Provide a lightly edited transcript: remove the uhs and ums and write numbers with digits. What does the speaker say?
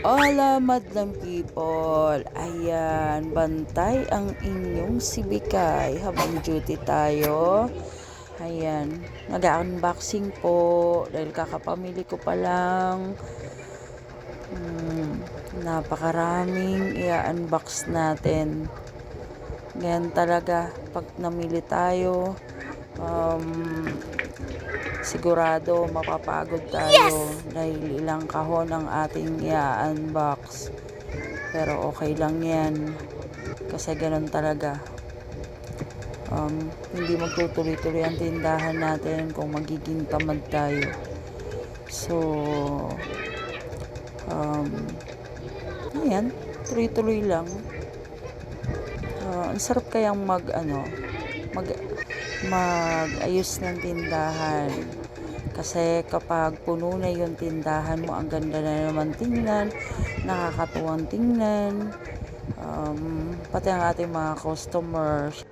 Hola, madlang people! Ayan, bantay ang inyong si Bikay habang duty tayo. Ayan, nag-unboxing po dahil kakapamili ko pa lang. Napakaraming i-unbox natin. Ganyan talaga, pag namili tayo, sigurado mapapagod tayo dahil ilang kahon ang ating i-unbox. Pero okay lang yan kasi ganun talaga. Hindi magtutuloy-tuloy ang tindahan natin kung magiging tamad tayo. So ayan, tuloy-tuloy lang. Ang sarap kayang mag-ayos ng tindahan. Kasi kapag puno na yung tindahan mo, ang ganda na naman tingnan, nakakatuwang tingnan. Pati ang ating mga customers,